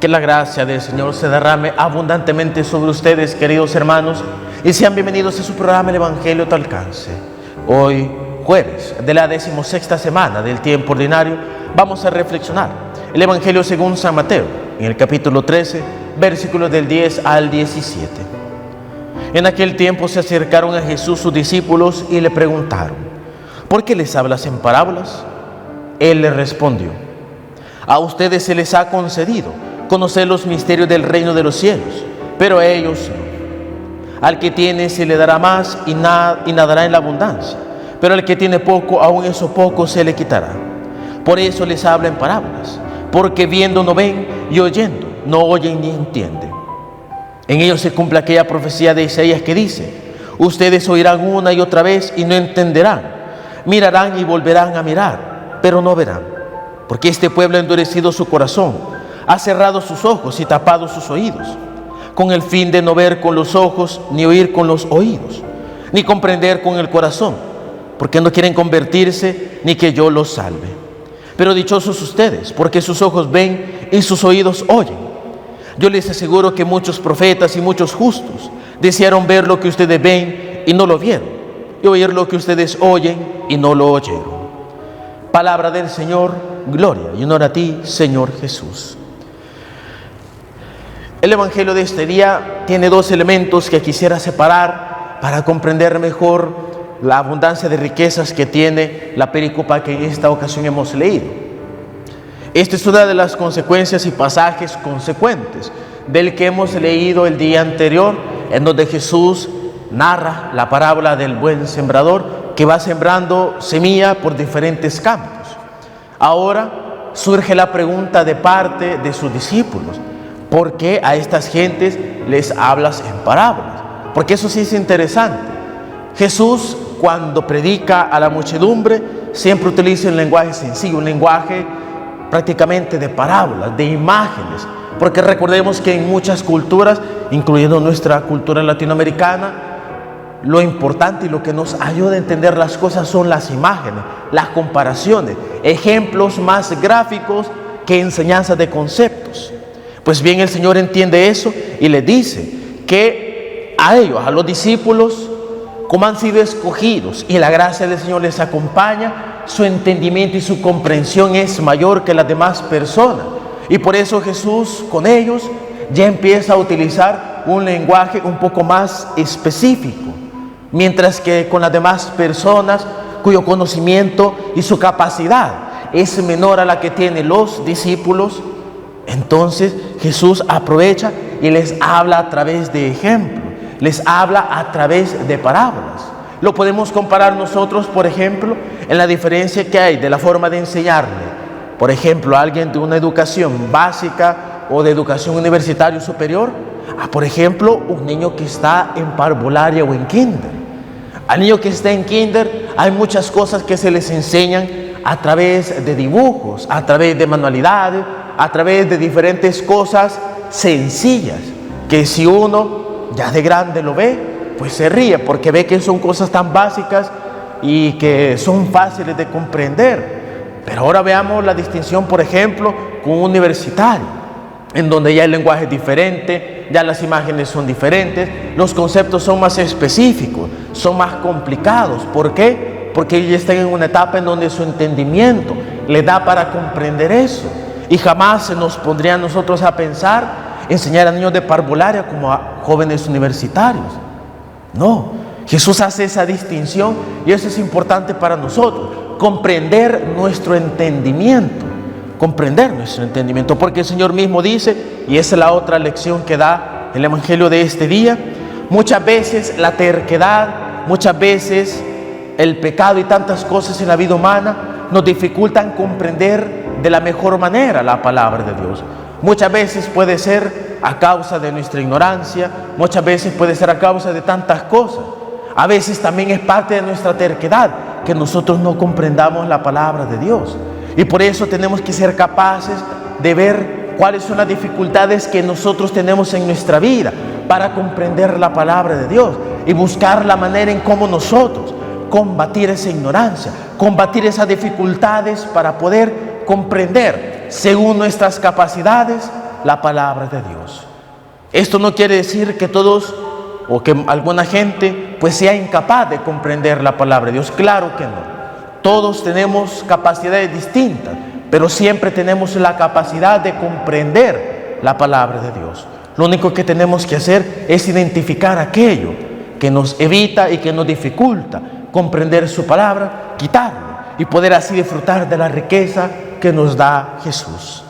Que la gracia del Señor se derrame abundantemente sobre ustedes, queridos hermanos, y sean bienvenidos a su programa El Evangelio a tu alcance. Hoy, jueves de la 16ª semana del tiempo ordinario, vamos a reflexionar el Evangelio según San Mateo, en el capítulo 13, versículos del 10 al 17. En aquel tiempo se acercaron a Jesús sus discípulos y le preguntaron: ¿por qué les hablas en parábolas? Él les respondió: a ustedes se les ha concedido conocer los misterios del reino de los cielos, pero a ellos no. Al que tiene se le dará más y nadará en la abundancia, pero al que tiene poco, aún eso poco se le quitará. Por eso les habla en parábolas, porque viendo no ven y oyendo no oyen ni entienden. En ellos se cumple aquella profecía de Isaías que dice: ustedes oirán una y otra vez y no entenderán, mirarán y volverán a mirar, pero no verán, porque este pueblo ha endurecido su corazón, ha cerrado sus ojos y tapado sus oídos, con el fin de no ver con los ojos, ni oír con los oídos, ni comprender con el corazón, porque no quieren convertirse, ni que yo los salve. Pero dichosos ustedes, porque sus ojos ven y sus oídos oyen. Yo les aseguro que muchos profetas y muchos justos desearon ver lo que ustedes ven y no lo vieron, y oír lo que ustedes oyen y no lo oyeron. Palabra del Señor, gloria y honor a ti, Señor Jesús. El Evangelio de este día tiene dos elementos que quisiera separar para comprender mejor la abundancia de riquezas que tiene la pericopa que en esta ocasión hemos leído. Esta es una de las consecuencias y pasajes consecuentes del que hemos leído el día anterior, en donde Jesús narra la parábola del buen sembrador que va sembrando semilla por diferentes campos. Ahora surge la pregunta de parte de sus discípulos: ¿por qué a estas gentes les hablas en parábolas? Porque eso sí es interesante. Jesús, cuando predica a la muchedumbre, siempre utiliza un lenguaje sencillo, un lenguaje prácticamente de parábolas, de imágenes, porque recordemos que en muchas culturas, incluyendo nuestra cultura latinoamericana, lo importante y lo que nos ayuda a entender las cosas son las imágenes, las comparaciones, ejemplos más gráficos que enseñanzas de conceptos. Pues bien, el Señor entiende eso y les dice que a ellos, a los discípulos, como han sido escogidos y la gracia del Señor les acompaña, su entendimiento y su comprensión es mayor que las demás personas. Y por eso Jesús con ellos ya empieza a utilizar un lenguaje un poco más específico, mientras que con las demás personas cuyo conocimiento y su capacidad es menor a la que tienen los discípulos, entonces Jesús aprovecha y les habla a través de ejemplos, les habla a través de parábolas. Lo podemos comparar nosotros, por ejemplo, en la diferencia que hay de la forma de enseñarle, por ejemplo, a alguien de una educación básica o de educación universitaria superior, a, por ejemplo, un niño que está en parvularia o en kinder. Al niño que está en kinder hay muchas cosas que se les enseñan a través de dibujos, a través de manualidades, a través de diferentes cosas sencillas, que si uno ya de grande lo ve, pues se ríe, porque ve que son cosas tan básicas y que son fáciles de comprender. Pero ahora veamos la distinción, por ejemplo, con un universitario, en donde ya el lenguaje es diferente, ya las imágenes son diferentes, los conceptos son más específicos, son más complicados. ¿Por qué? Porque ellos están en una etapa en donde su entendimiento le da para comprender eso. Y jamás se nos pondría a nosotros a pensar enseñar a niños de parvularia como a jóvenes universitarios. No, Jesús hace esa distinción y eso es importante para nosotros, comprender nuestro entendimiento, porque el Señor mismo dice, y esa es la otra lección que da el Evangelio de este día: muchas veces la terquedad, muchas veces el pecado y tantas cosas en la vida humana nos dificultan comprender de la mejor manera la palabra de Dios. Muchas veces puede ser a causa de nuestra ignorancia, muchas veces puede ser a causa de tantas cosas. A veces también es parte de nuestra terquedad que nosotros no comprendamos la palabra de Dios. Y por eso tenemos que ser capaces de ver cuáles son las dificultades que nosotros tenemos en nuestra vida para comprender la palabra de Dios y buscar la manera en cómo nosotros combatir esa ignorancia, combatir esas dificultades para poder comprender según nuestras capacidades la palabra de Dios. Esto no quiere decir que todos o que alguna gente pues sea incapaz de comprender la palabra de Dios. Claro que no. Todos tenemos capacidades distintas, pero siempre tenemos la capacidad de comprender la palabra de Dios. Lo único que tenemos que hacer es identificar aquello que nos evita y que nos dificulta comprender su palabra, quitarlo y poder así disfrutar de la riqueza que nos da Jesús.